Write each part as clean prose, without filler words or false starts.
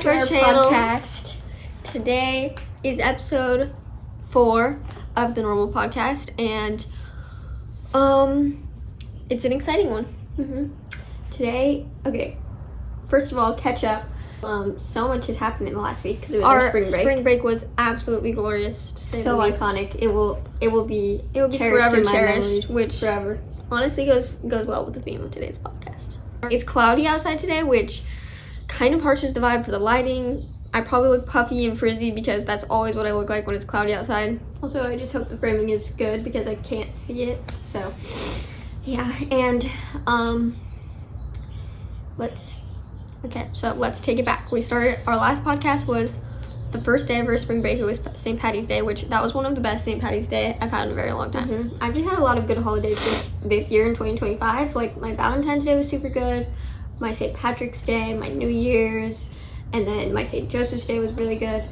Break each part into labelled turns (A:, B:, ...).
A: to our podcast. Today is episode 4 of the normal podcast, and it's an exciting one. Today, okay, first of all, catch up. So much has happened in the last week because it was our spring break. Spring break was absolutely glorious. So iconic. It will be forever cherished, which forever honestly goes well with the theme of today's podcast. It's cloudy outside today, which kind of harshes the vibe for the lighting. I probably look puffy and frizzy because that's always what I look like when it's cloudy outside. Also, I just hope the framing is good because I can't see it. So, yeah, and let's take it back. Our last podcast was the first day of our spring break. It was St. Patty's Day, which that was one of the best St. Patty's Day I've had in a very long time. I've just had a lot of good holidays this year in 2025. Like, my Valentine's Day was super good, my St. Patrick's Day, my New Year's, and then my St. Joseph's Day was really good.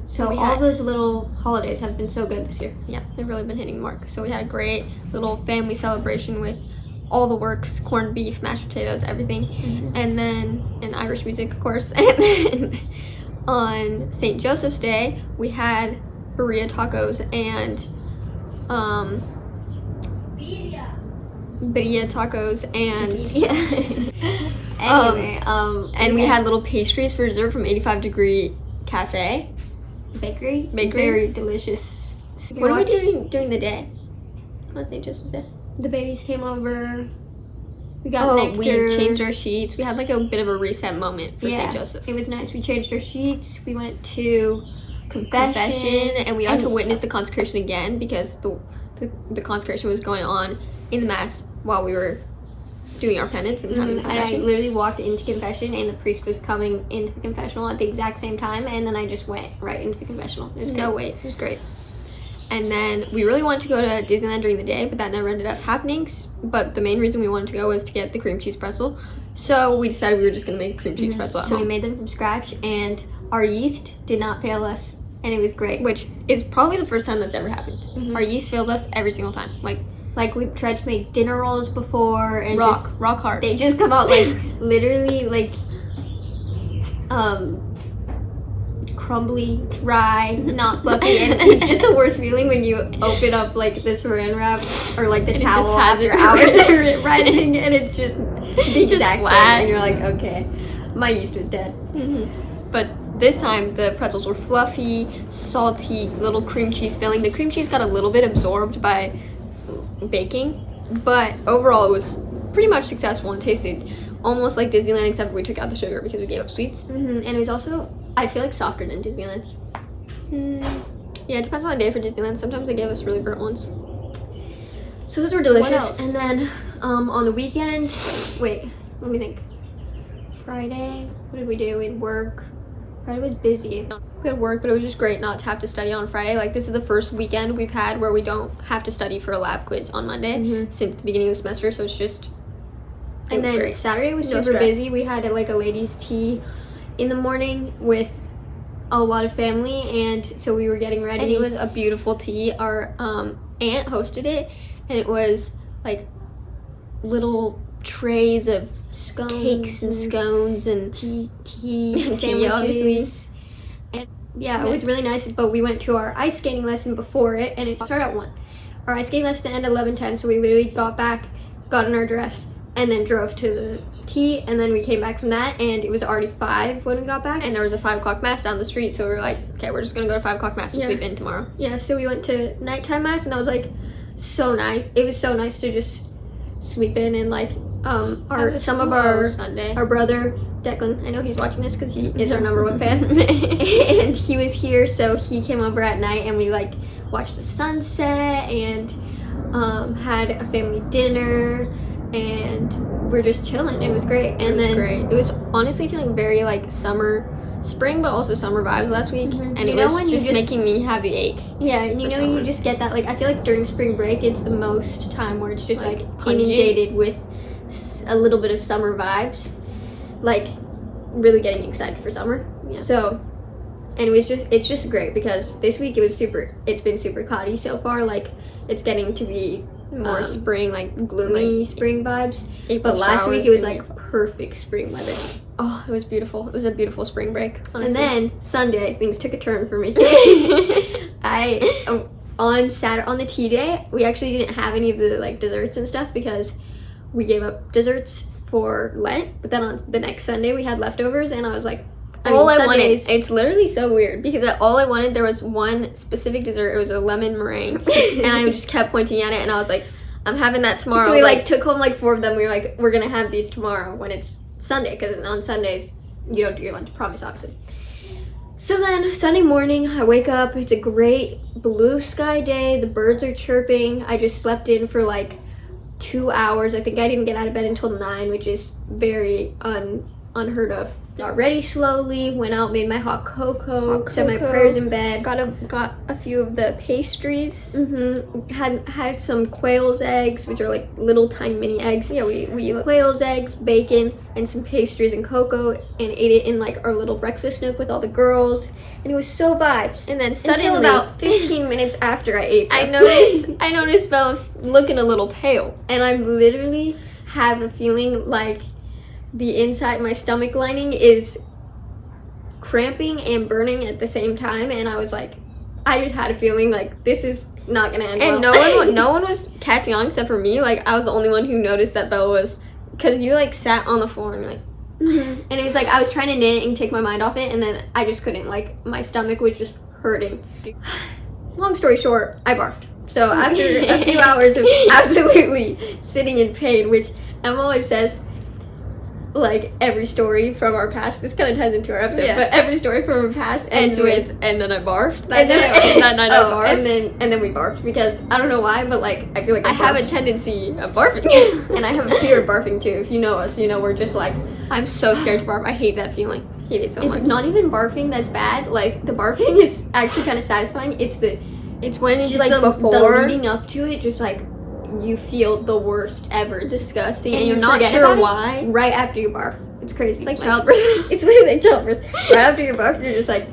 A: So all those little holidays have been so good this year. Yeah, they've really been hitting the mark. So we had a great little family celebration with all the works, corned beef, mashed potatoes, everything, and then Irish music, of course. And then on St. Joseph's Day, we had birria tacos and birria tacos and anyway, and we had little pastries for dessert from 85 Degree Cafe Bakery. Very delicious. What are we doing during the day on St. Joseph's Day? The babies came over. We got nectar. We changed our sheets. We had like a bit of a reset moment for St. Joseph. It was nice. We changed our sheets. We went to confession, and we got to witness the consecration again because the consecration was going on in the mass while we were doing our penance and having confession. And I literally walked into confession, and the priest was coming into the confessional at the exact same time, and then I just went right into the confessional. It was great. No wait, it was great. And then we really wanted to go to Disneyland during the day, but that never ended up happening. But the main reason we wanted to go was to get the cream cheese pretzel. So we decided we were just going to make a cream cheese pretzel at home. So we made them from scratch, and our yeast did not fail us, and it was great. Which is probably the first time that's ever happened. Our yeast fails us every single time. Like we've tried to make dinner rolls before, and rock hard. They just come out like literally like crumbly, dry, not fluffy, and it's just the worst feeling when you open up like the saran wrap or like the towel after hours of rising, and it's just the exact same, and you're like, okay, my yeast was dead. But this time the pretzels were fluffy, salty, little cream cheese filling. The cream cheese got a little bit absorbed by baking, but overall it was pretty much successful and tasted almost like Disneyland, except we took out the sugar because we gave up sweets. And it was also, I feel like, softer than Disneyland's. Yeah, it depends on the day for Disneyland. Sometimes they give us really burnt ones. So those were delicious. What else? And then on the weekend, wait, let me think. Friday, what did we do? We had work. Friday was busy. We had work, but it was just great not to have to study on Friday. Like, this is the first weekend we've had where we don't have to study for a lab quiz on Monday since the beginning of the semester, so it's just... And then great. Saturday was super busy. We had like a ladies' tea in the morning with a lot of family, and so we were getting ready. And it was a beautiful tea. Our aunt hosted it, and it was like little trays of cakes and scones and tea sandwiches, obviously. And yeah, it was really nice. But we went to our ice skating lesson before it, and it started at 1. Our ice skating lesson ended at 11:10, so we literally got back, got in our dress, and then drove to the tea, and then we came back from that, and it was already 5 when we got back, and there was a 5 o'clock mass down the street, so we were like, okay, we're just gonna go to 5 o'clock mass and sleep in tomorrow. Yeah, so we went to nighttime mass, and that was like so nice. It was so nice to just sleep in, and like our brother Declan, I know he's watching this because he is our number 1 fan, and he was here, so he came over at night, and we like watched the sunset and had a family dinner, and we're just chilling. It was great. It was honestly feeling very like spring, but also summer vibes last week, and it was just making me have the ache. Yeah, and you just get that, like, I feel like during spring break it's the most time where it's just like inundated with a little bit of summer vibes, like really getting excited for summer. So, and it's just great because this week it's been super cloudy so far. Like, it's getting to be more spring, like gloomy spring vibes. But last week it was like perfect spring weather.
B: Oh, it was beautiful. It was a beautiful spring break, honestly.
A: And then Sunday, things took a turn for me. On the tea day, we actually didn't have any of the like desserts and stuff because we gave up desserts for Lent. But then on the next Sunday, we had leftovers, and I was like,
B: I wanted. It's literally so weird because all I wanted, there was one specific dessert. It was a lemon meringue, and I just kept pointing at it, and I was like, I'm having that tomorrow.
A: So we like took home like 4 of them. We were like, we're gonna have these tomorrow when it's Sunday, because on Sundays you don't do your lunch promise, obviously. So then Sunday morning, I wake up. It's a great blue sky day. The birds are chirping. I just slept in for like 2 hours. I think I didn't get out of bed until 9, which is very unheard of. Got ready slowly, went out, made my hot cocoa, said my prayers in bed.
B: Got a few of the pastries.
A: Had some quail's eggs, which are like little tiny mini eggs.
B: Yeah, we
A: quail's eggs, bacon, and some pastries and cocoa, and ate it in like our little breakfast nook with all the girls. And it was so vibes.
B: And then suddenly,
A: until about 15 minutes after I ate them,
B: I noticed Bella looking a little pale,
A: and I literally have a feeling like the inside, my stomach lining is cramping and burning at the same time, and I was like, I just had a feeling like this is not gonna end
B: and
A: well.
B: no one was catching on except for me. Like, I was the only one who noticed that Bella was, because you like sat on the floor and you're like,
A: and it was like I was trying to knit and take my mind off it, and then I just couldn't. Like, my stomach was just hurting. Long story short, I barfed. So after a few hours of absolutely sitting in pain, which Emma always says, like, every story from our past, this kind of ties into our episode, but every story from our past ends with,
B: and then I barfed.
A: That night I barfed.
B: And
A: then we barfed, because I don't know why, but like, I feel like
B: I have a tendency of barfing.
A: And I have a fear of barfing too. If you know us, you know we're just like,
B: I'm so scared to barf. I hate that feeling. I hate it so much.
A: It's not even barfing that's bad. Like, the barfing is actually kind of satisfying. It's when it's like the leading up to it, just like, you feel the worst ever. It's
B: disgusting, and you're not sure why.
A: Right after you barf, it's crazy.
B: It's like childbirth.
A: It's literally like childbirth. Right after you barf, you're just like,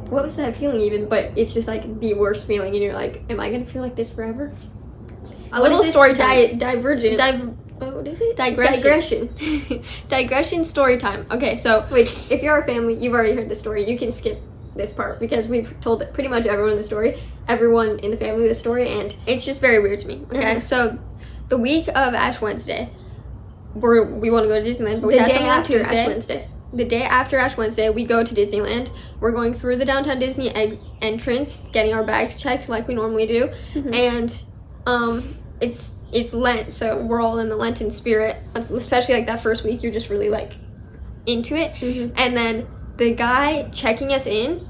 A: what was that feeling even? But it's just like the worst feeling, and you're like, am I gonna feel like this forever?
B: A little story time.
A: Divergent. What is it? Digression.
B: Digression story time. Okay, so
A: which, if you're our family, you've already heard the story. You can skip this part because we've told pretty much everyone the story, everyone in the family the story, and
B: it's just very weird to me. Okay, so the week of Ash Wednesday, we want to go to Disneyland, but we had something on Tuesday. The day after Ash Wednesday, we go to Disneyland. We're going through the downtown Disney entrance, getting our bags checked like we normally do, and it's Lent, so we're all in the Lenten spirit. Especially like that first week, you're just really like into it, and then the guy checking us in,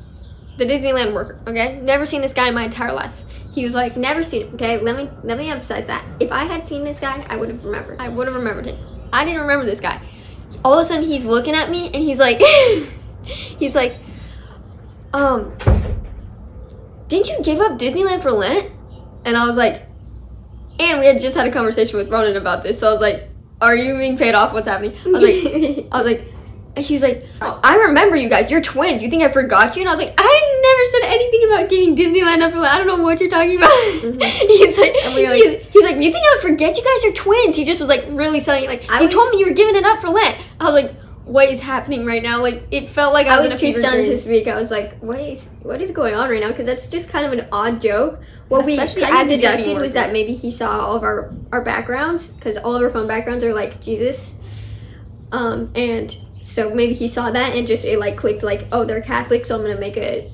B: the Disneyland worker, okay? Never seen this guy in my entire life. He was like,
A: never seen him, okay? Let me emphasize that. If I had seen this guy, I would have remembered.
B: I would have remembered him. I didn't remember this guy. All of a sudden, he's looking at me, and he's like, didn't you give up Disneyland for Lent? And I was like, and we had just had a conversation with Ronan about this, so I was like, are you being paid off? What's happening? I was like, he was like, oh, I remember you guys. You're twins. You think I forgot you? And I was like, I never said anything about giving Disneyland up for Lent. I don't know what you're talking about. He's like, he was like, you think I would forget you guys are twins? He just was like really selling it. Like, you told me you were giving it up for Lent. I was like, what is happening right now? Like, it felt like I was
A: too stunned to speak. I was like, what is going on right now? Because that's just kind of an odd joke. What we kind of deducted was that maybe he saw all of our backgrounds, because all of our phone backgrounds are like Jesus, and so maybe he saw that and just it like clicked like, oh, they're Catholic, so I'm gonna make a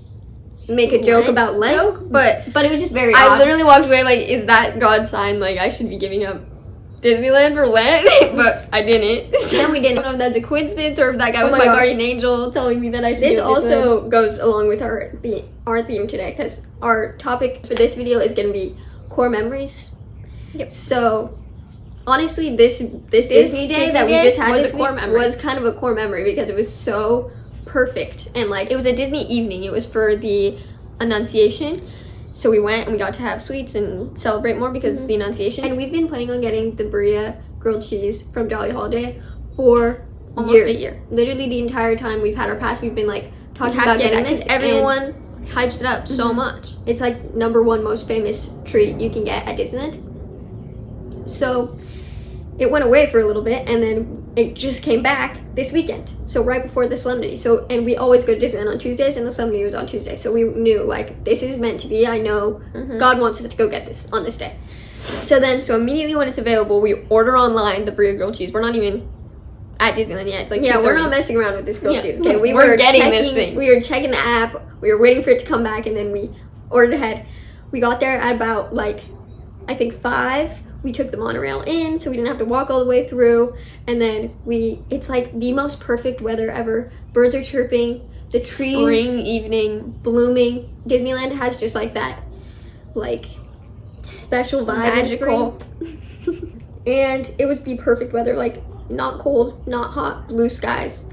A: joke about Lent. But it was just very odd.
B: I literally walked away like, is that God's sign? Like, I should be giving up Disneyland for Lent? But I didn't.
A: Then we didn't.
B: I don't know if that's a coincidence or if that guy was my guardian angel telling me that I should.
A: This also goes along with our theme today, because our topic for this video is gonna be core memories.
B: Yep.
A: So honestly, this Disney day that we just had this week was kind of a core memory, because it was so perfect, and like,
B: it was a Disney evening. It was for the Annunciation, so we went and we got to have sweets and celebrate more because it's the Annunciation.
A: And we've been planning on getting the Bria grilled cheese from Jolly Holiday for
B: almost a year.
A: Literally the entire time we've had our pass, we've been like talking about getting this.
B: Everyone hypes it up so much.
A: It's like #1 most famous treat you can get at Disneyland. So it went away for a little bit, and then
B: it just came back this weekend, so right before the solemnity. So, and we always go to Disneyland on Tuesdays, and the solemnity was on Tuesday. So we knew, like, this is meant to be. I know God wants us to go get this on this day. So immediately when it's available, we order online the brie grilled cheese. We're not even at Disneyland yet. It's like
A: we're not messing around with this grilled cheese. Okay,
B: we're getting this thing.
A: We were checking the app. We were waiting for it to come back, and then we ordered ahead. We got there at about, like, I think 5. We took the monorail in, so we didn't have to walk all the way through. And then it's like the most perfect weather ever. Birds are chirping, the trees,
B: spring evening,
A: blooming. Disneyland has just like that, like, special vibe.
B: Magical.
A: And it was the perfect weather, like, not cold, not hot, blue skies.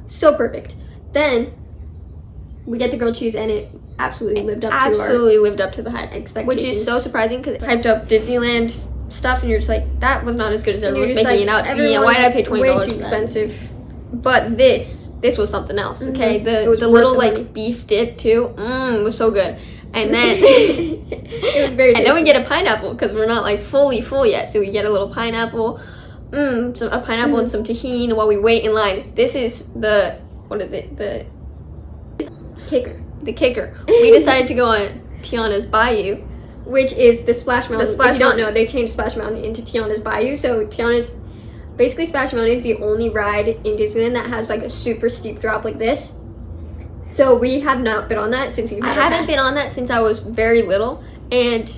A: So perfect. Then we get the grilled cheese, and it absolutely lived up
B: to the hype,
A: expectations.
B: Which is so surprising because it hyped up Disneyland stuff, and you're just like, that was not as good as everyone was making it out to be. And why did I pay $20?
A: Way too expensive.
B: But this was something else. Okay, the little like beef dip too, was so good. And then
A: it was very tasty.
B: And then we get a pineapple because we're not like fully full yet, so we get a little pineapple, a pineapple and some tahini while we wait in line. This is the
A: kicker.
B: The kicker. We decided to go on Tiana's Bayou,
A: which is the Splash Mountain.
B: If you
A: don't know, they changed Splash Mountain into Tiana's Bayou. So basically Splash Mountain is the only ride in Disneyland that has like a super steep drop like this. So we have not been on that since we've had
B: I haven't been on that since I was very little, and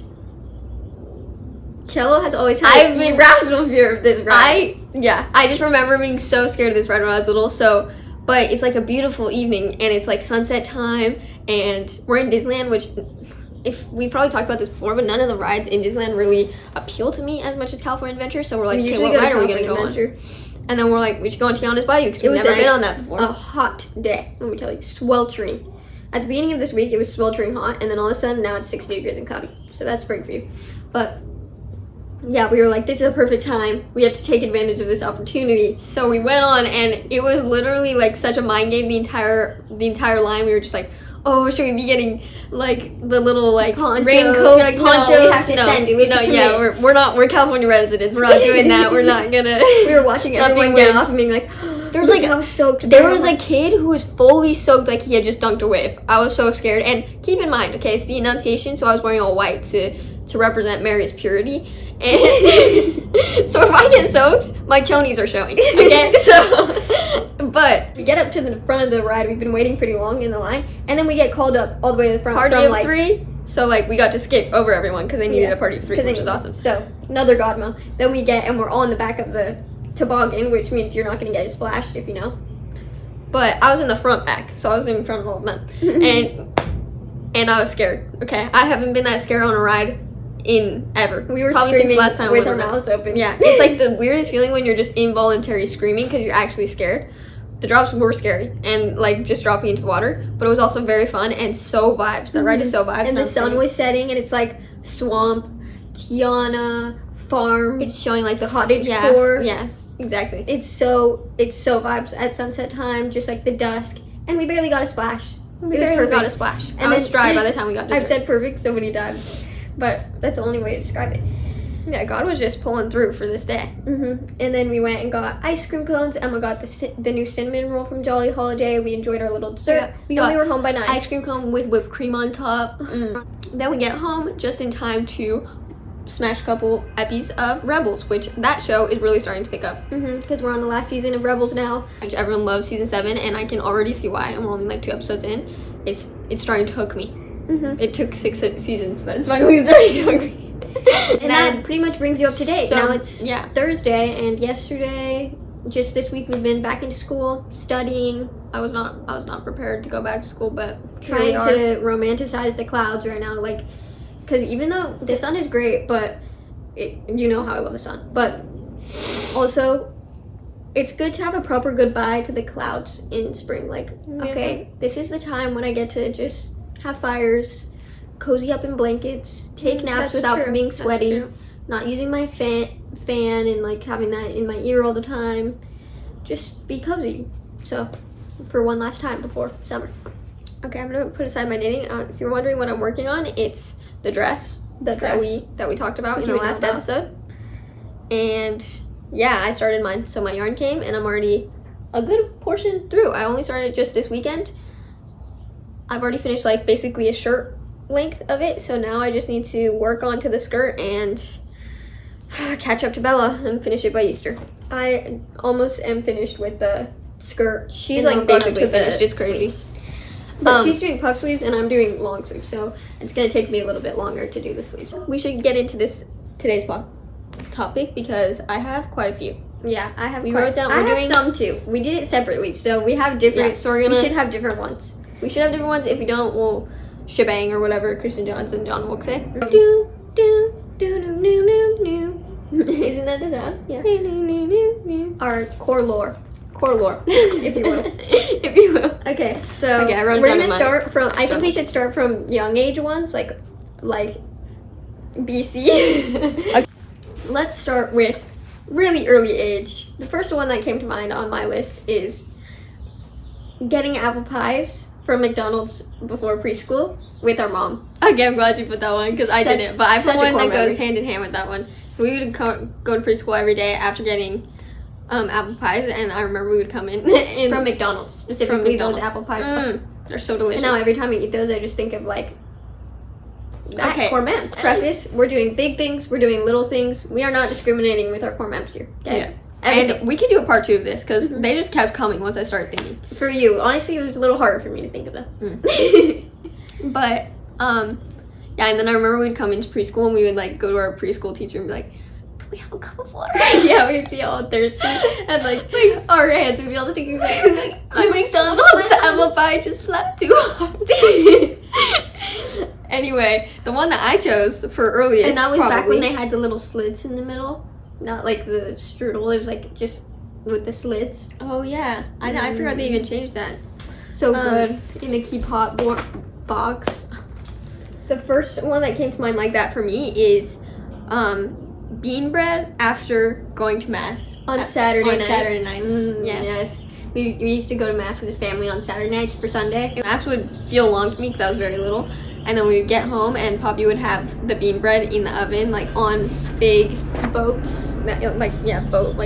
A: Cello has always had an irrational fear of this ride.
B: I just remember being so scared of this ride when I was little. So, but it's like a beautiful evening, and it's like sunset time, and we're in Disneyland, which, if we probably talked about this before, but none of the rides in Disneyland really appeal to me as much as California Adventure. So we're like, okay, what ride are we gonna go on? And then we're like, we should go on Tiana's Bayou because we've never been on that before.
A: A hot day, let me tell you, sweltering. At the beginning of this week, it was sweltering hot, and then all of a sudden, now it's 60 degrees and cloudy. So that's spring for you. But yeah, we were like, this is a perfect time. We have to take advantage of this opportunity.
B: So we went on, and it was literally like such a mind game. The entire line, we were just like, oh, should we be getting like the little like raincoat,
A: like, ponchos? No, we have to send it.
B: We're California residents. We're not doing that. We're not gonna.
A: We were watching everyone get off and being like,
B: there was like how soaked. There was a kid who was fully soaked, like he had just dunked a wave. I was so scared. And keep in mind, okay, it's the Annunciation, so I was wearing all white to represent Mary's purity. And so if I get soaked, my chonies are showing. Okay, so but
A: we get up to the front of the ride. We've been waiting pretty long in the line, and then we get called up all the way to the front.
B: Party of 3. So like we got to skip over everyone because they needed a party of 3, which is awesome.
A: So another godmo. Then we get, and we're all in the back of the toboggan, which means you're not going to get splashed if you know.
B: But I was in the front back, so I was in front of all of them, and I was scared. Okay, I haven't been that scared on a ride in ever.
A: We were probably since last time with our mouths open.
B: Yeah, it's like the weirdest feeling when you're just involuntarily screaming because you're actually scared. The drops were scary and like just dropping into the water, but it was also very fun and so vibes. The ride is so vibes.
A: And the sun was setting, and it's like swamp, Tiana, farm.
B: It's showing like the
A: cottage core.
B: Yes, exactly.
A: It's so vibes at sunset time, just like the dusk, and we barely got a splash.
B: We barely got a splash. And I was dry by the time we got to
A: I've said perfect so many times, but that's the only way to describe it.
B: Yeah, God was just pulling through for this day.
A: And then we went and got ice cream cones. Emma got the new cinnamon roll from Jolly Holiday. We enjoyed our little dessert. We were home by 9.
B: Ice cream cone with whipped cream on top. Then we get home just in time to smash a couple episodes of Rebels, which that show is really starting to pick up.
A: Because we're on the last season of Rebels now.
B: Everyone loves season 7, and I can already see why. And we're only like 2 episodes in. It's starting to hook me. It took 6 seasons, but it's finally starting to hook me.
A: And that pretty much brings you up to date.
B: So,
A: now it's Thursday, and yesterday, just this week, we've been back into school, studying.
B: I was not prepared to go back to school, but
A: trying to romanticize the clouds right now, like, because even though the sun is great, but you know how I love the sun, but also it's good to have a proper goodbye to the clouds in spring. Like, okay, this is the time when I get to just have fires, cozy up in blankets, take naps without being sweaty, not using my fan and like having that in my ear all the time. Just be cozy. So, for one last time before summer.
B: Okay, I'm gonna put aside my knitting. If you're wondering what I'm working on, it's the dress that we talked about in the last episode. And yeah, I started mine. So my yarn came, and I'm already a good portion through. I only started just this weekend. I've already finished like basically a shirt length of it, so now I just need to work onto the skirt and catch up to Bella and finish it by Easter. I almost am finished with the skirt. She's like basically finished. It's crazy. Sleeves. But she's doing puff sleeves and I'm doing long sleeves, so it's gonna take me a little bit longer to do the sleeves. We should get into today's topic because I have quite a few.
A: Yeah, I have.
B: We wrote down.
A: I have some too. We did it separately, so we have different.
B: Yeah, so we
A: should have different ones.
B: We should have different ones. If we don't, we'll shebang or whatever Kristen John will say. Do do do do do do. Isn't that the sound?
A: Yeah.
B: Do, do, do, do, do.
A: Our core lore,
B: if you will. If you will.
A: Okay, so
B: okay,
A: we're gonna start from. I think we should start from young age ones, like BC. Okay. Let's start with really early age. The first one that came to mind on my list is getting apple pies from McDonald's before preschool with our mom.
B: Okay, I'm glad you put that one because I didn't, but I put one that
A: memory.
B: goes hand in hand with that one. So we would go to preschool every day after getting apple pies, and I remember we would come in
A: from McDonald's, specifically those apple pies.
B: They're so delicious.
A: And now every time I eat those, I just think of like that
B: okay.
A: core mem. Preface: we're doing big things, we're doing little things. We are not discriminating with our core mems here. Okay?
B: Yeah. And we could do a part 2 of this because they just kept coming once I started thinking.
A: For you, honestly, it was a little harder for me to think of them.
B: But yeah, and then I remember we'd come into preschool and we would like go to our preschool teacher and be like, "Can we have a cup of water?"
A: Yeah, we'd be all thirsty and like our hands would be all sticky. Like,
B: my McDonald's apple pie just slapped too hard. Anyway, the one that I chose for earliest,
A: and that was back when they had the little slits in the middle, not like the strudel. It was like just with the slits.
B: Oh yeah, I forgot they even changed that.
A: So good in a keep hot box.
B: The first one that came to mind like that for me is bean bread after going to mass
A: on Saturday
B: nights.
A: Yes. We used to go to mass with the family on Saturday nights for Sunday.
B: Mass would feel long to me because I was very little, and then we would get home and Poppy would have the bean bread in the oven, like on big
A: boats,
B: boat like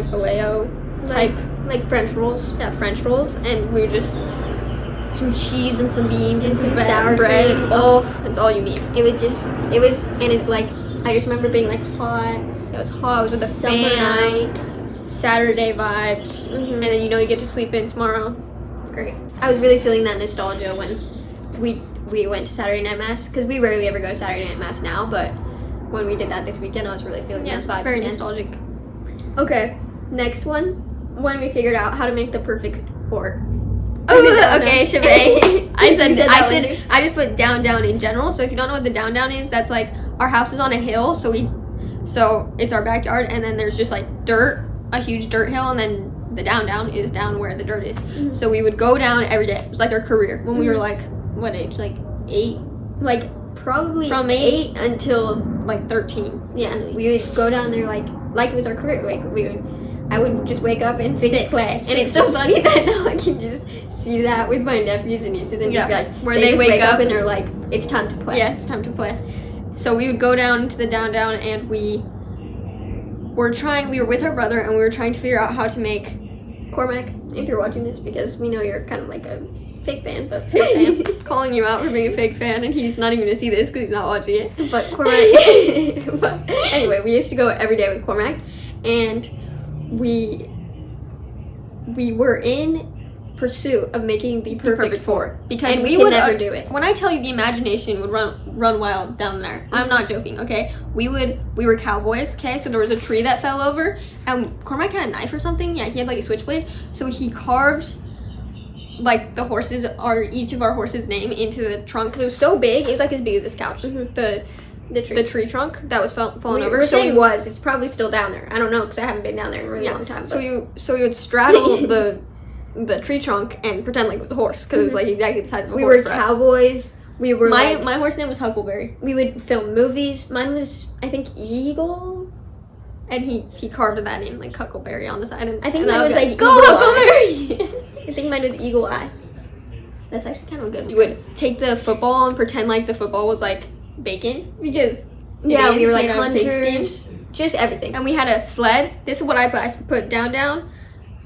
B: Vallejo type,
A: like French rolls.
B: Yeah, French rolls, and we would just
A: some cheese and some beans and some
B: sour bread. Oh, that's all you need.
A: And it like I just remember being like hot.
B: It was hot. It was with the fan. Saturday vibes, and then you get to sleep in tomorrow.
A: Great. I was really feeling that nostalgia when we went to Saturday night mass, because we rarely ever go to Saturday night mass now, but when we did that this weekend, I was really feeling those vibes.
B: It's very nostalgic.
A: Okay, next one. When we figured out how to make the perfect fort.
B: Oh, okay, shebang. I just put down in general. So if you don't know what the down is, that's like our house is on a hill, so it's our backyard, and then there's just like dirt, a huge dirt hill, and then the down is down where the dirt is. Mm-hmm. So we would go down every day. It was like our career when we were like, what age? Like 8?
A: Like probably
B: from
A: 8 until
B: like 13.
A: Yeah, we would go down there like it was our career. Like I would just wake up and play. And it's so funny that now I can just see that with my nephews and nieces and just be like,
B: where they wake up
A: and they're like, it's time to play.
B: Yeah, it's time to play. So we would go down to the down and we were with our brother and we were trying to figure out how to make
A: Cormac, if you're watching this, because we know you're kind of like a fake fan, but
B: fake fan. Calling you out for being a fake fan, and he's not even gonna see this because he's not watching it.
A: But Cormac, but anyway, we used to go every day with Cormac, and we were in pursuit of making the perfect fort,
B: because
A: we would never do it.
B: When I tell you the imagination would run wild down there, I'm not joking. Okay, we were cowboys. Okay, so there was a tree that fell over, and Cormac had a knife or something. Yeah, he had like a switchblade, so he carved like each of our horses' name into the trunk, because it was so big. It was like as big as this couch. Mm-hmm. The tree trunk that was falling over.
A: It's probably still down there. I don't know because I haven't been down there in a really long time.
B: So we would straddle the tree trunk and pretend like it was a horse, because it was like exactly the size of a horse.
A: We were cowboys. We were
B: my horse name was Huckleberry.
A: We would film movies. Mine was, I think, Eagle,
B: and he carved that name like Huckleberry on the side. And
A: I think mine was like
B: Go Huckleberry.
A: I think mine was Eagle Eye. That's actually kind of a good one.
B: We would take the football and pretend like the football was like bacon, because
A: we were like hunters. just everything.
B: And we had a sled. This is what I put down.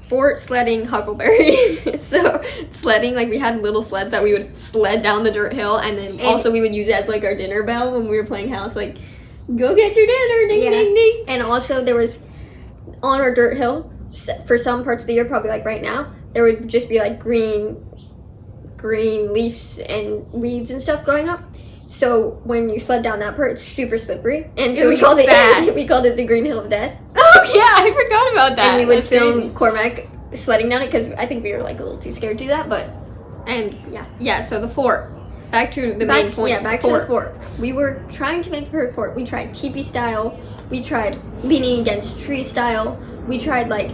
B: Fort sledding Huckleberry. So sledding, like we had little sleds that we would sled down the dirt hill, and then also we would use it as like our dinner bell when we were playing house, like go get your dinner, ding ding ding.
A: And also there was on our dirt hill for some parts of the year, probably like right now, there would just be like green leaves and weeds and stuff growing up. So when you sled down that part, it's super slippery, and so we called it the Green Hill of Death.
B: Oh yeah, I forgot about that.
A: And we would film Cormac sledding down it because I think we were like a little too scared to do that. But
B: so the fort. Back to the main point.
A: Yeah, back to the fort. We were trying to make the perfect fort. We tried teepee style. We tried leaning against tree style. We tried like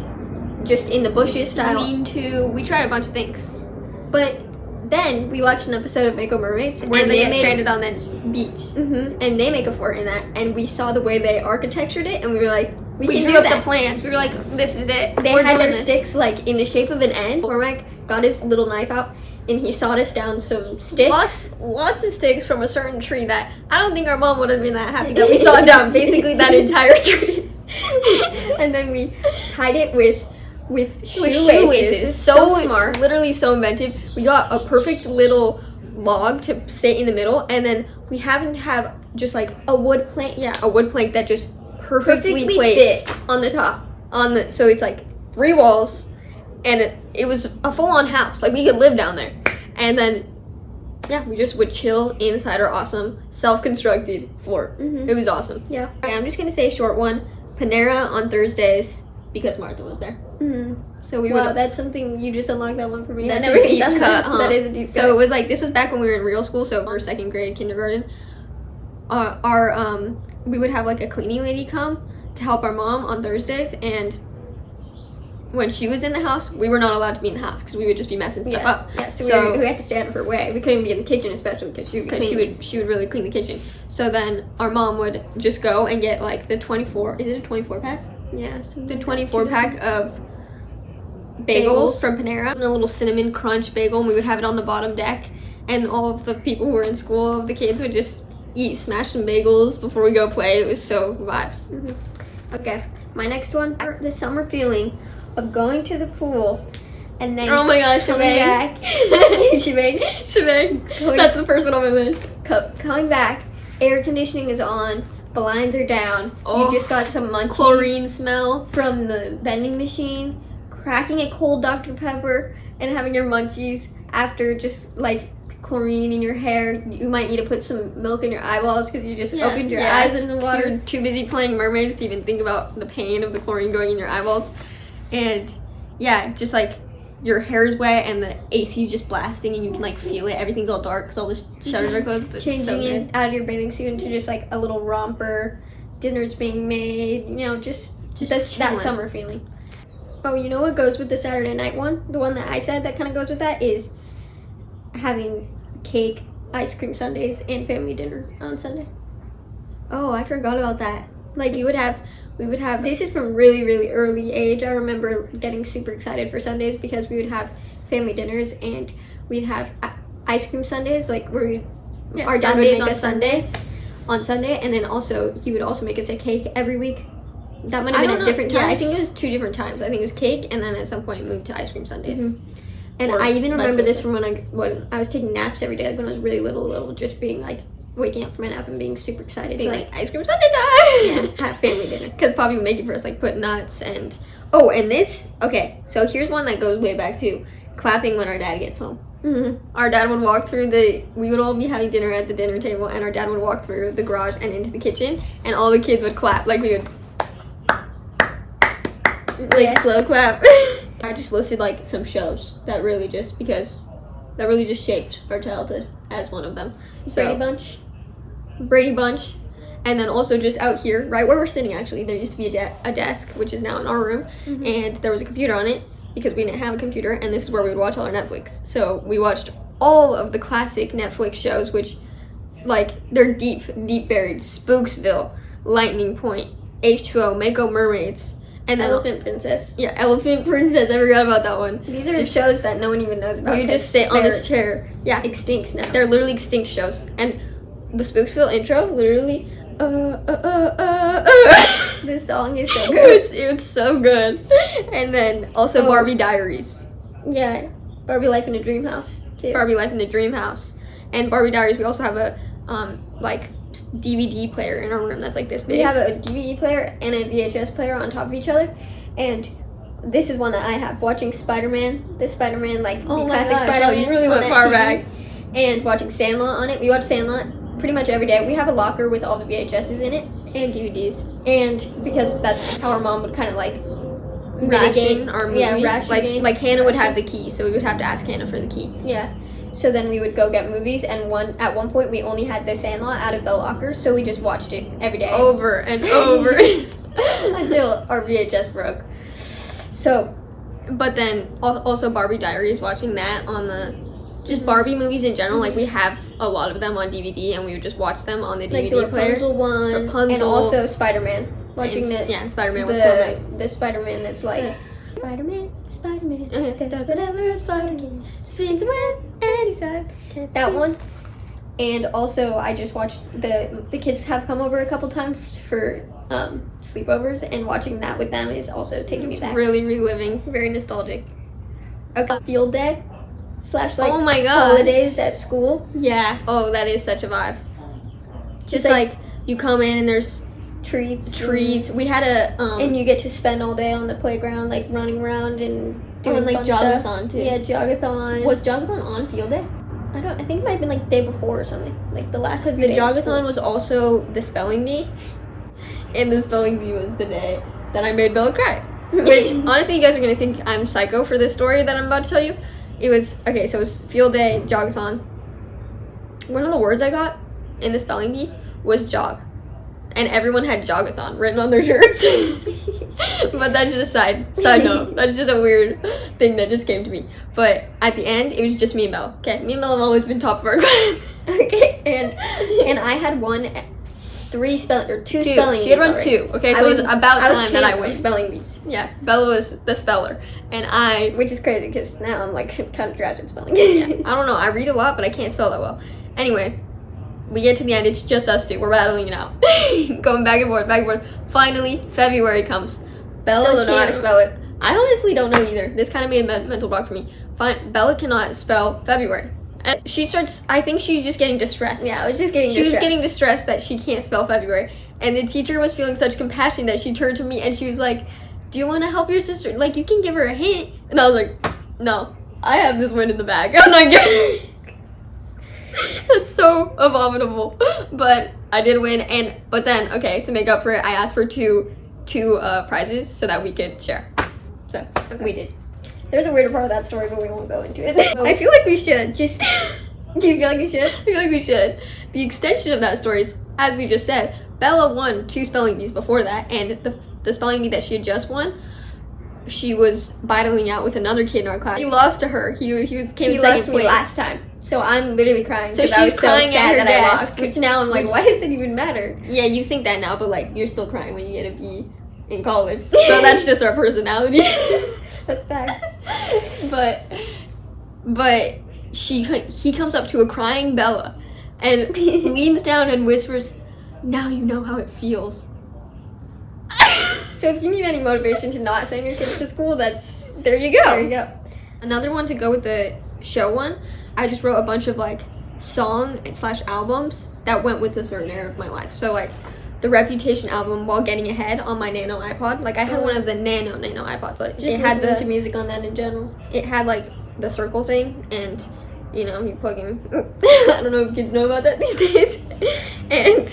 A: just in the bushes style.
B: Lean-to. We tried a bunch of things.
A: But then we watched an episode of Mako Mermaids
B: where they get stranded on the beach.
A: Mm-hmm. And they make a fort in that, and we saw the way they architectured it, and we were like, we
B: drew up the plans. We were like, this is it.
A: They had their sticks like in the shape of an N. Cormac got his little knife out, and he sawed us down some sticks.
B: Lots of sticks from a certain tree that I don't think our mom would have been that happy that we sawed down basically that entire tree.
A: And then we tied it with shoelaces.
B: So smart. Literally so inventive. We got a perfect little log to stay in the middle, and then we happened to have just like
A: a wood plank.
B: Yeah, a wood plank that just perfectly placed
A: fit on the top.
B: So it's like 3 walls, and it was a full-on house. Like we could live down there. And then we just would chill inside our awesome self-constructed fort.
A: Mm-hmm.
B: It was awesome.
A: Yeah.
B: Okay, I'm just gonna say a short one. Panera on Thursdays because Martha was there.
A: Mm-hmm.
B: So
A: that's something you just unlocked that one for me.
B: That never deep cut.
A: That is a deep cut.
B: So it was like this was back when we were in real school, so our 2nd grade kindergarten. We would have like a cleaning lady come to help our mom on Thursdays, and when she was in the house, we were not allowed to be in the house because we would just be messing stuff up.
A: Yeah, so we had to stay out of her way. We couldn't be in the kitchen, especially because she
B: would really clean the kitchen. So then our mom would just go and get like the 24. Is it a 24 pack?
A: Yeah,
B: the 24 pack of bagels from Panera, and a little cinnamon crunch bagel, and we would have it on the bottom deck, and all of the people who were in school, the kids would just smash some bagels before we go play. It was so vibes.
A: Mm-hmm. Okay, my next one, the summer feeling of going to the pool and then
B: oh my gosh,
A: coming back.
B: Shebang. That's the first one on my list.
A: Coming back, air conditioning is on, blinds are down, you just got some munchies,
B: chlorine smell
A: from the vending machine, cracking a cold Dr. Pepper, and having your munchies after just like chlorine in your hair. You might need to put some milk in your eyeballs because you just opened your eyes in the water.
B: You're too busy playing mermaids to even think about the pain of the chlorine going in your eyeballs. And just like your hair is wet and the AC is just blasting and you can like feel it. Everything's all dark because all the shutters are closed. It's
A: changing out of your bathing suit into just like a little romper. Dinner's being made. Just that summer feeling. Oh, you know what goes with the Saturday night one? The one that I said that kind of goes with that is having cake, ice cream sundaes, and family dinner on Sunday.
B: Oh, I forgot about that.
A: Like we would have, this is from really, really early age. I remember getting super excited for Sundays because we would have family dinners and we'd have ice cream sundaes, like where our dad would make us sundaes on Sunday, and then also he would also make us a cake every week. That might have been at different times.
B: Yeah, I think it was 2 different times. I think it was cake, and then at some point it moved to ice cream sundaes.
A: Mm-hmm. And I even remember this from when I was taking naps every day, like when I was really little, just being like waking up from a nap and being super excited to like
B: ice cream sundae time.
A: Yeah, have family dinner.
B: Because Poppy would make it for us, like put nuts and so here's one that goes way back too. Clapping when our dad gets home.
A: Mm-hmm.
B: Our dad would walk through we would all be having dinner at the dinner table, and our dad would walk through the garage and into the kitchen, and all the kids would clap, like we would slow clap. I just listed like some shows that really just shaped our childhood as one of them.
A: So,
B: Brady Bunch, and then also just out here, right where we're sitting actually, there used to be a desk, which is now in our room,
A: mm-hmm.
B: and there was a computer on it because we didn't have a computer, and this is where we would watch all our Netflix. So we watched all of the classic Netflix shows, which like they're deep buried. Spooksville, Lightning Point, H2O, Mako Mermaids, and then
A: Elephant Princess.
B: Yeah, Elephant Princess. I forgot about that one.
A: These are just shows that no one even knows about.
B: We just sit on this chair.
A: Yeah, extinct now.
B: They're literally extinct shows. And the Spooksville intro, literally, This song is so good. It was so good. And then also Barbie Diaries.
A: Yeah, Barbie Life in a Dream House too.
B: Barbie Life in a Dream House. And Barbie Diaries, we also have a like DVD player in our room that's like this big.
A: We have a DVD player and a VHS player on top of each other, and this is one that I have. Watching Spider-Man, the Spider-Man, like the classic Spider-Man.
B: You really went far back.
A: And watching Sandlot on it. We watch Sandlot pretty much every day. We have a locker with all the VHSs in it
B: and DVDs,
A: and because that's how our mom would kind of like
B: ration our movie.
A: Yeah,
B: like Hannah would have the key, so we would have to ask Hannah for the key.
A: Yeah. So then we would go get movies, and at one point we only had the Sandlot out of the locker, so we just watched it every day.
B: Over and over.
A: Until our VHS broke. So,
B: but then also Barbie Diaries, watching that on the, just Barbie movies in general, like we have a lot of them on DVD, and we would just watch them on the DVD player.
A: Rapunzel one, and also Spider-Man. Watching
B: and Spider-Man with
A: the Spider-Man that's like, Spider-Man, does whatever a Spider can, spins around any size. That one. And also, I just watched the kids have come over a couple times for sleepovers, and watching that with them is also taking me back.
B: Really reliving, very nostalgic.
A: A field day / like
B: oh my god,
A: holidays at school.
B: Yeah. Oh, that is such a vibe. Just like you come in and there's treats. We had a
A: and you get to spend all day on the playground, like running around and doing
B: like jogathon too.
A: Yeah, jogathon.
B: Was jogathon on field day?
A: I think it might have been like the day before or something, like the last.
B: Because the jogathon was also the spelling bee, and the spelling bee was the day that I made Bella cry. Which honestly, you guys are gonna think I'm psycho for this story that I'm about to tell you. It was okay. So it was field day, jogathon. One of the words I got in the spelling bee was jog. And everyone had jogathon written on their shirts. But that's just side note. That's just a weird thing that just came to me. But at the end, it was just me and Belle. Okay, me and Belle have always been top of our class.
A: Okay, and I had two spelling bees.
B: She had run 2. Okay, so it was about time that I win.
A: Spelling bees.
B: Yeah, Bella was the speller, and I,
A: which is crazy because now I'm like kind of trash at spelling.
B: Yeah, I don't know. I read a lot, but I can't spell that well. Anyway. We get to the end, it's just us two. We're battling it out. Going back and forth. Finally, February comes. Bella
A: Still don't know how to spell it.
B: I honestly don't know either. This kind of made a mental block for me. Bella cannot spell February. And she starts, I think she's just getting distressed.
A: Yeah, I was just getting distressed.
B: She was getting distressed that she can't spell February. And the teacher was feeling such compassion that she turned to me and she was like, do you want to help your sister? Like, you can give her a hint. And I was like, no, I have this win in the bag. I'm not giving her. That's so abominable, but I did win. But then, okay, to make up for it, I asked for two prizes so that we could share. So we did.
A: There's a weirder part of that story, but we won't go into it.
B: I feel like we should. Do you feel like we should? I feel like we should. The extension of that story is, as we just said, Bella won 2 spelling bees before that, and the spelling bee that she had just won, she was battling out with another kid in our class. He lost to her. He came second place
A: last time. So I'm literally crying.
B: So she's crying at her desk.
A: I lost, which now I'm like, why does it even matter?
B: Yeah, you think that now, but like you're still crying when you get a B in college. So that's just our personality.
A: That's facts.
B: But he comes up to a crying Bella and leans down and whispers, "Now you know how it feels."
A: So if you need any motivation to not send your kids to school, there you go.
B: There you go. Another one to go with the show one. I just wrote a bunch of like song/albums that went with a certain era of my life. So like the Reputation album, While Getting Ahead, on my Nano iPod. Like I had one of the nano iPods. Like
A: just it had to music on that in general.
B: It had like the circle thing, and you plug in. I don't know if kids know about that these days. And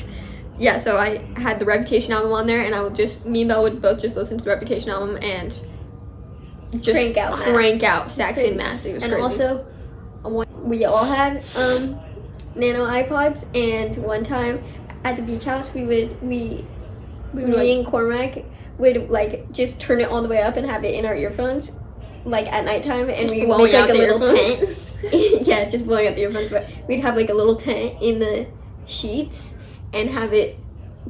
B: yeah, so I had the Reputation album on there, and me and Belle would both just listen to the Reputation album and just crank out Saxon math. It was
A: and
B: crazy.
A: Also, we all had nano iPods, and one time at the beach house, me and Cormac would like just turn it all the way up and have it in our earphones, like at nighttime, and we would make like a little tent. Yeah, just blowing out the earphones, but we'd have like a little tent in the sheets and have it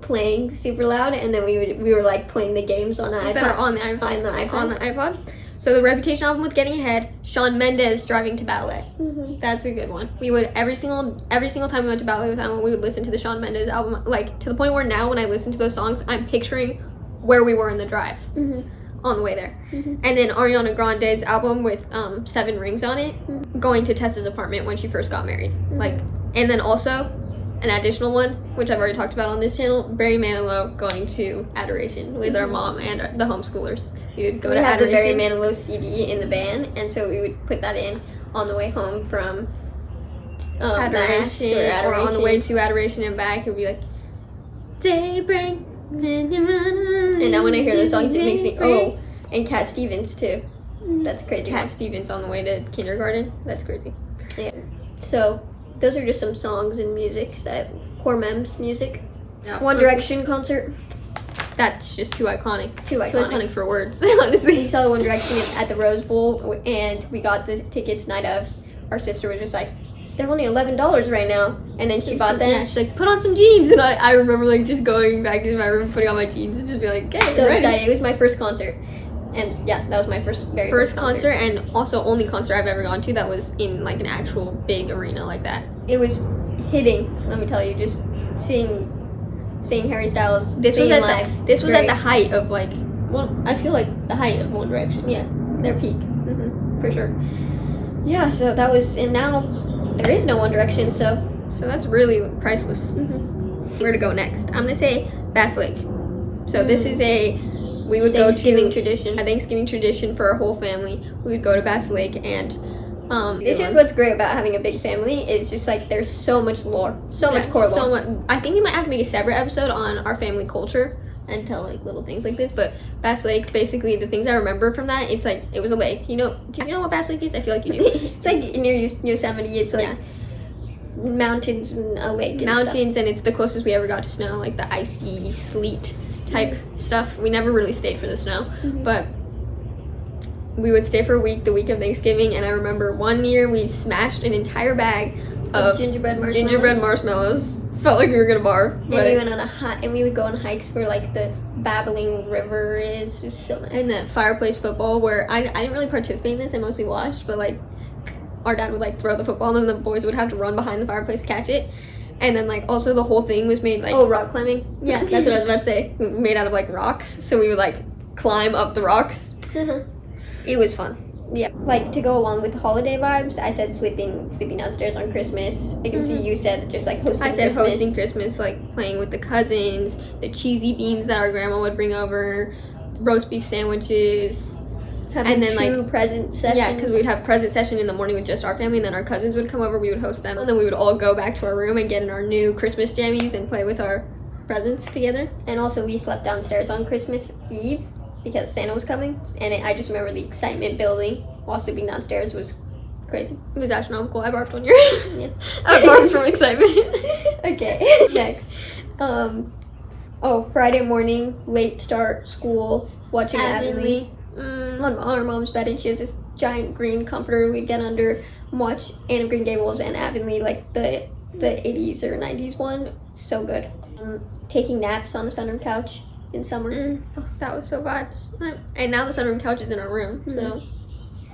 A: playing super loud, and then we were like playing the games on the iPod.
B: On the iPod. So the Reputation album with Getting Ahead, Shawn Mendes, Driving to Ballet.
A: Mm-hmm.
B: That's a good one. We would every single time we went to ballet with Emma, we would listen to the Shawn Mendes album, like to the point where now when I listen to those songs, I'm picturing where we were in the drive on the way there. And then Ariana Grande's album with 7 rings on it, going to Tessa's apartment when she first got married. Like, and then also an additional one, which I've already talked about on this channel, Barry Manilow going to Adoration with our mom and the homeschoolers. We would go to Adoration.
A: We had the Barry Manilow CD in the van, and so we would put that in on the way home from
B: Adoration, or on the way to Adoration and back. It would be like, Daybreak.
A: And now when I hear those songs, it makes me, and Cat Stevens too. That's crazy.
B: Cat Stevens on the way to kindergarten. That's crazy.
A: Yeah. So those are just some songs and music that core mems music.
B: Yeah,
A: One Direction concert.
B: That's just too iconic.
A: Too iconic
B: for words, honestly.
A: We saw One Direction at the Rose Bowl, and we got the tickets night of. Our sister was just like, they're only $11 right now, and then she bought them.
B: Yeah, she's like, put on some jeans, and I remember like just going back into my room, putting on my jeans, and just be like, get
A: so excited. It was my first concert, and yeah, that was my very first
B: concert, and also only concert I've ever gone to that was in like an actual big arena like that.
A: It was hitting. Let me tell you, just seeing Harry Styles.
B: This was at the height of like, well, I feel like the height of One Direction.
A: Yeah, their peak, for sure. Yeah, so that was, and now there is no One Direction, so
B: that's really priceless. Where to go next? I'm gonna say Bass Lake. So this is we would go to a Thanksgiving tradition for our whole family. We would go to Bass Lake, and
A: this is what's great about having a big family. It's just like there's so much lore, much core lore.
B: I think we might have to make a separate episode on our family culture and tell like little things like this. But Bass Lake, basically the things I remember from that, it's like it was a lake. Do you know what Bass Lake is? I feel like you do.
A: It's like near Yosemite. It's like mountains and a lake.
B: And it's the closest we ever got to snow, like the icy sleet type stuff. We never really stayed for the snow, but we would stay for a week, the week of Thanksgiving. And I remember one year we smashed an entire bag of
A: gingerbread
B: marshmallows. Felt like we were gonna barf.
A: And we went on and we would go on hikes where like the babbling river is. It was so nice.
B: And the fireplace football, where I didn't really participate in this. I mostly watched, but like our dad would like throw the football, and then the boys would have to run behind the fireplace to catch it. And then like also the whole thing was made like
A: rock climbing.
B: Yeah, that's what I was about to say. Made out of like rocks, so we would like climb up the rocks. It was fun.
A: Yeah, like to go along with holiday vibes, I said sleeping downstairs on Christmas. I can see you said just like hosting Christmas. I said
B: hosting Christmas, like playing with the cousins, the cheesy beans that our grandma would bring over, roast beef sandwiches.
A: And then like present sessions.
B: Yeah, because we'd have present session in the morning with just our family, and then our cousins would come over, we would host them, and then we would all go back to our room and get in our new Christmas jammies and play with our presents together.
A: And also we slept downstairs on Christmas Eve because Santa was coming, and I just remember the excitement building while sleeping downstairs was crazy.
B: It was astronomical. I barfed one year.
A: Yeah.
B: I barfed from excitement.
A: Okay, next. Friday morning, late start, school, watching Avonlea. On our mom's bed, and she has this giant green comforter we'd get under and watch Anne of Green Gables and Avonlea, like the 80s or 90s one. So good. Taking naps on the sunroom couch in summer.
B: That was so vibes. And now the sunroom couch is in our room, so.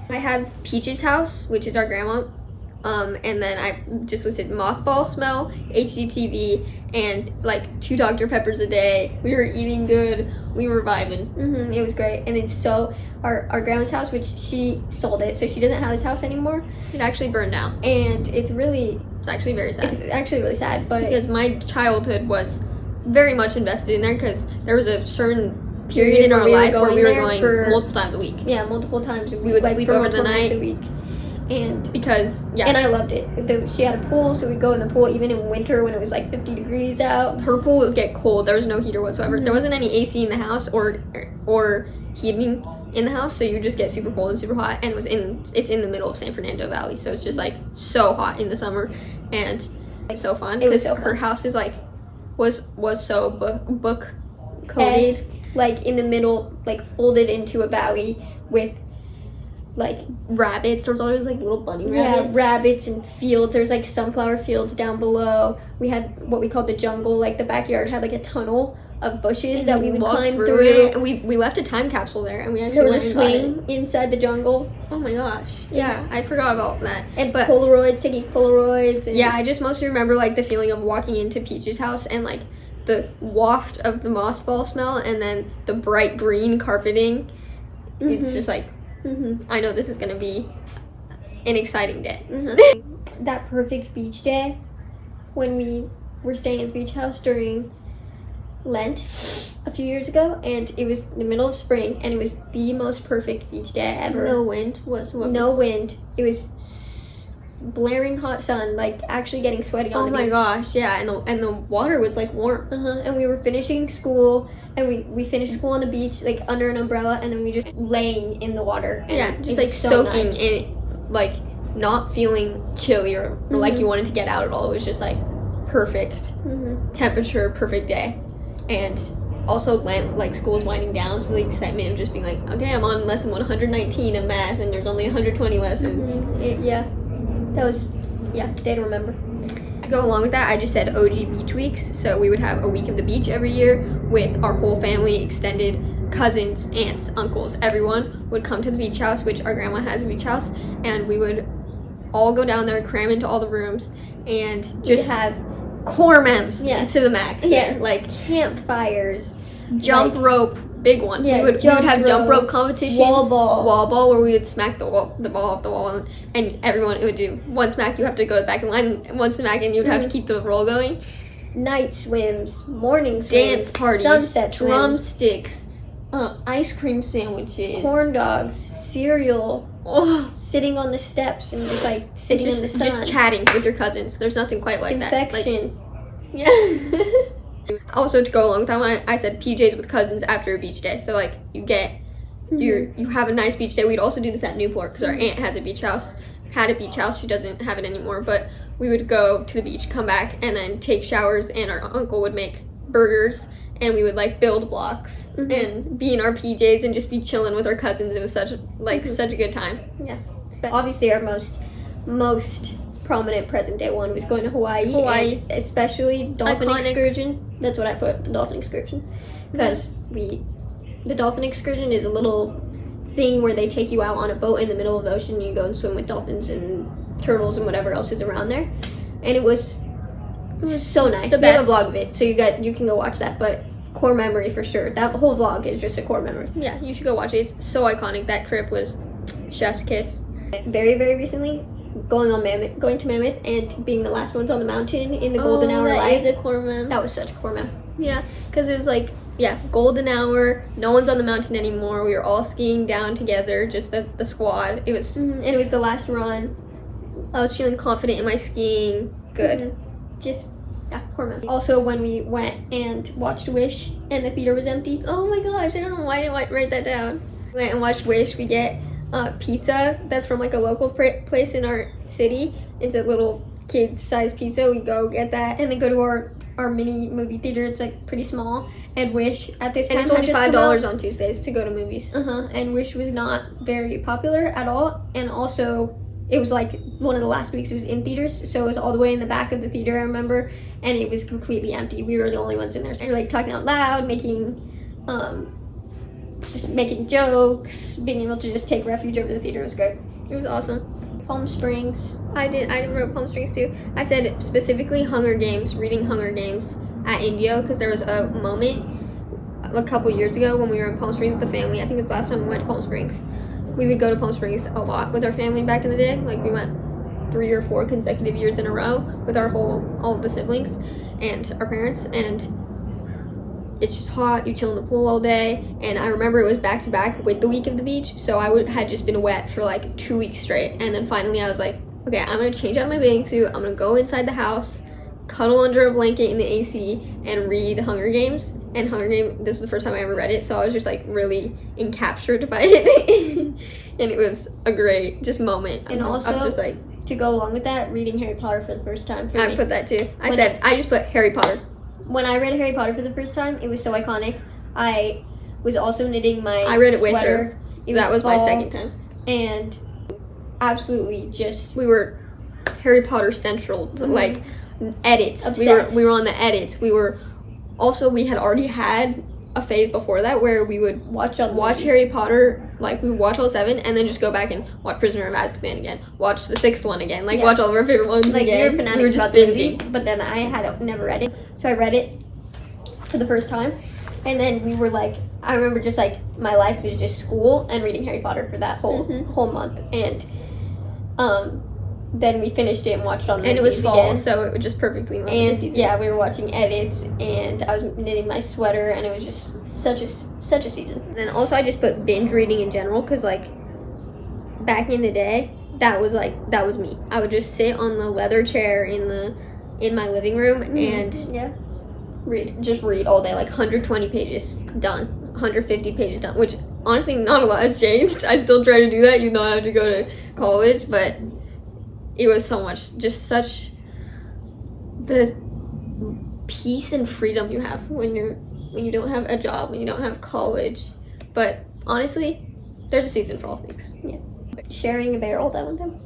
B: I have Peach's house, which is our grandma. And then I just listed mothball smell, HGTV, and like 2 Dr. Peppers a day. We were eating good. We were vibing.
A: It was great. And then so our grandma's house, which she sold it, so she doesn't have this house anymore.
B: It actually burned down.
A: And it's
B: actually very sad.
A: It's actually really sad, but
B: because my childhood was very much invested in there, because there was a certain period in our life where we were going multiple times a week.
A: Yeah, multiple times a week.
B: We would sleep over the night.
A: A week. And
B: and
A: I loved it. She had a pool, so we'd go in the pool even in winter when it was like 50 degrees out.
B: Her pool would get cold. There was no heater whatsoever. There wasn't any AC in the house or heating in the house, so you just get super cold and super hot. And it's in the middle of San Fernando Valley, so it's just like so hot in the summer, and it's so fun.
A: It was so fun.
B: Her house is like was so book coded,
A: like in the middle, like folded into a valley with like
B: rabbits. There was always like little bunny rabbits.
A: Yeah, rabbits and fields. There's like sunflower fields down below. We had what we called the jungle. Like the backyard had like a tunnel of bushes
B: And
A: that we would
B: walk
A: climb
B: through
A: through.
B: it. And we left a time capsule there, and we actually
A: There was
B: went
A: a
B: and got
A: swing inside the jungle.
B: it. Oh my gosh!
A: Yes.
B: Yeah, I forgot about that.
A: And
B: But
A: Polaroids, taking Polaroids. And
B: yeah, I just mostly remember like the feeling of walking into Peach's house and like the waft of the mothball smell, and then the bright green carpeting. It's just like, I know this is gonna be an exciting day.
A: That perfect beach day when we were staying at the beach house during Lent a few years ago, and it was the middle of spring, and it was the most perfect beach day ever.
B: No wind whatsoever.
A: No wind. It was blaring hot sun, like actually getting sweaty on
B: Oh
A: the
B: my
A: beach.
B: gosh, yeah, and the water was like warm.
A: And we were finishing school, and we finished school on the beach, like under an umbrella, and then we just laying in the water. And
B: Yeah, just
A: it
B: like
A: was so
B: soaking
A: nice.
B: in it, like not feeling chilly or like you wanted to get out at all. It was just like perfect temperature, perfect day. And also Lent, like school's winding down, so the excitement of just being like, okay, I'm on lesson 119 of math and there's only 120 lessons.
A: That was day to remember.
B: To go along with that, I just said OG beach weeks. So we would have a week of the beach every year with our whole family, extended cousins, aunts, uncles, everyone would come to the beach house, which our grandma has a beach house, and we would all go down there, cram into all the rooms, and just
A: have
B: core mems
A: Yeah.
B: to the max.
A: Yeah.
B: Like
A: campfires,
B: jump
A: like,
B: rope, big one.
A: Yeah,
B: we would have jump rope competitions,
A: wall ball
B: where we would smack the ball off the wall, and everyone, it would do one smack, you have to go back in line, one smack, and you'd have to keep the roll going.
A: night swims, morning swims,
B: Dance parties,
A: sunset swims,
B: drumsticks, ice cream sandwiches,
A: corn dogs, cereal,
B: oh,
A: sitting on the steps and just like sitting in the sun.
B: just chatting with your cousins. There's nothing quite like
A: Infection.
B: that. Like, yeah. Also, to go along with that one, I said PJs with cousins after a beach day. So like you have a nice beach day. We'd also do this at Newport because our aunt has a beach house. Had a beach house. She doesn't have it anymore. But we would go to the beach, come back, and then take showers. And our uncle would make burgers. And we would like build blocks and be in our PJs and just be chilling with our cousins. It was such a good time.
A: Yeah. But obviously our most prominent present day one was going to Hawaii. And especially dolphin
B: Iconic.
A: excursion. That's what I put, the dolphin excursion. Because the dolphin excursion is a little thing where they take you out on a boat in the middle of the ocean and you go and swim with dolphins and turtles and whatever else is around there. And it was so nice.
B: The
A: We have a
B: best.
A: vlog of it, so you can go watch that. But core memory for sure. That whole vlog is just a core memory.
B: Yeah, you should go watch it. It's so iconic. That trip was chef's kiss.
A: Very, very recently, going to Mammoth and being the last ones on the mountain in the golden hour
B: that
A: light.
B: is a core mem.
A: That was such a core mem.
B: Yeah, because it was like, golden hour. No one's on the mountain anymore. We were all skiing down together, just the squad. It was,
A: And it was the last run.
B: I was feeling confident in my skiing. Good.
A: Just core mem. Also, when we went and watched Wish and the theater was empty.
B: Oh my gosh, I don't know why I didn't write that down. We went and watched Wish. We get pizza that's from like a local place in our city. It's a little kid-sized pizza. We go get that and then go to our mini movie theater. It's like pretty small. And Wish at this time, and it's only
A: had just
B: $5 on Tuesdays to go to movies.
A: And Wish was not very popular at all. And also, it was like one of the last weeks it was in theaters, so it was all the way in the back of the theater, I remember, and it was completely empty. We were the only ones in there. So we were like talking out loud, just making jokes, being able to just take refuge over the theater was great.
B: It was awesome.
A: Palm Springs.
B: I wrote Palm Springs too. I said specifically Hunger Games, reading Hunger Games at Indio, because there was a moment a couple years ago when we were in Palm Springs with the family. I think it was the last time we went to Palm Springs. We would go to Palm Springs a lot with our family back in the day. Like we went 3 or 4 consecutive years in a row with all of the siblings and our parents, and it's just hot. You chill in the pool all day, and I remember it was back to back with the week of the beach, so I had just been wet for like 2 weeks straight, and then finally I was like, okay, I'm gonna change out my bathing suit. I'm gonna go inside the house, cuddle under a blanket in the AC, and read Hunger Games. And Hunger Games, this was the first time I ever read it, so I was just like really encaptured by it. And it was a great just moment.
A: And also,
B: I'm just like,
A: to go along with that, reading Harry Potter for the first time for me.
B: I put that too. I just put Harry Potter.
A: When I read Harry Potter for the first time, it was so iconic. I was also knitting my
B: I read it
A: sweater.
B: with her. That was my second time.
A: And absolutely just...
B: We were Harry Potter central, like edits.
A: Obsessed.
B: We were on the edits. We were also we had already had a phase before that where we would watch Harry Potter, like we would watch all 7 and then just go back and watch Prisoner of Azkaban again, watch the 6th one again, like watch all of our favorite ones
A: like
B: again.
A: We were fanatics about the movies, but then I had never read it, so I read it for the first time, and then we were like, I remember just like my life was just school and reading Harry Potter for that whole month, and then we finished it and watched on the
B: and it was fall
A: again.
B: So it was just perfectly
A: and we were watching edits, and I was knitting my sweater, and it was just such a season.
B: And then also I just put binge reading in general, because like back in the day that was me. I would just sit on the leather chair in my living room and read all day, like 120 pages done, 150 pages done, which honestly not a lot has changed. I still try to do that even though I have to go to college, but it was so much, just such the peace and freedom you have when you don't have a job, when you don't have college. But honestly, there's a season for all things.
A: Yeah. Sharing a barrel that one time.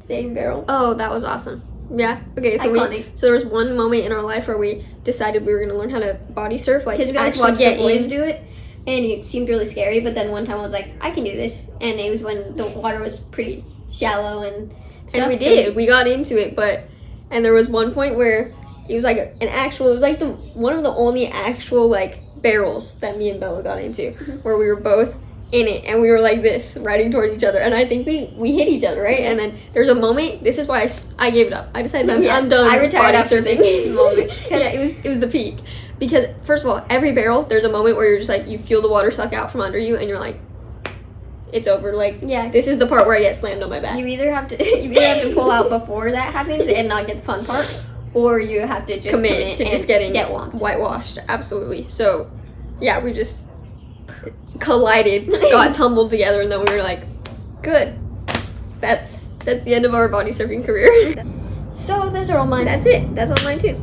A: Same barrel.
B: Oh, that was awesome. Yeah. Okay. So
A: iconic.
B: So there was one moment in our life where we decided we were gonna learn how to body surf, like
A: because we
B: actually
A: watch
B: get
A: the boys
B: in.
A: do it, and it seemed really scary. But then one time I was like, I can do this, and it was when the water was pretty shallow and stuff.
B: And we did. We got into it, and there was one point where it was like one of the only actual like barrels that me and Bella got into, where we were both in it and we were like this, riding towards each other, and I think we hit each other, right? And then there's a moment. This is why I gave it up. I decided I'm done.
A: I retired after this moment.
B: Yeah, it was the peak, because first of all, every barrel there's a moment where you're just like, you feel the water suck out from under you, and you're like, it's over. Like, this is the part where I get slammed on my back.
A: You either have to pull out before that happens and not get the fun part, or you have to just commit
B: to just get whitewashed. Absolutely. So yeah, we just collided, got tumbled together, and then we were like, good, that's the end of our body surfing career.
A: So those are all mine.
B: That's it. That's all mine too.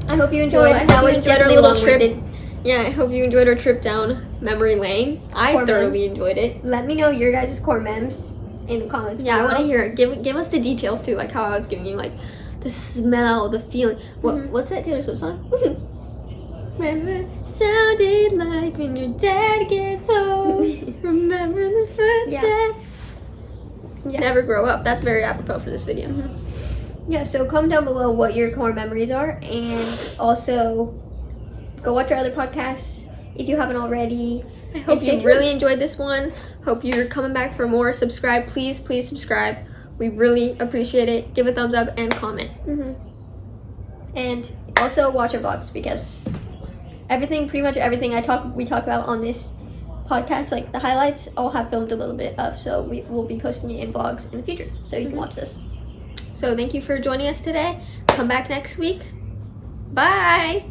A: I hope you enjoyed.
B: That was our little trip. Yeah, I hope you enjoyed our trip down memory lane. I thoroughly enjoyed it.
A: Let me know your guys' core memes in the comments.
B: Yeah, I want to hear it. Give us the details too, like how I was giving you like the smell, the feeling. What's that Taylor Swift song? Remember sounded like when your dad gets home. Remember the footsteps. Yeah. Never grow up. That's very apropos for this video.
A: Yeah, so comment down below what your core memories are, and also go watch our other podcasts if you haven't already.
B: I hope you really enjoyed this one. Hope you're coming back for more. Subscribe, please subscribe. We really appreciate it. Give a thumbs up and comment.
A: And also watch our vlogs, because pretty much everything we talk about on this podcast, like the highlights, I'll have filmed a little bit of, so we will be posting it in vlogs in the future, so you can watch this.
B: So thank you for joining us today. Come back next week. Bye.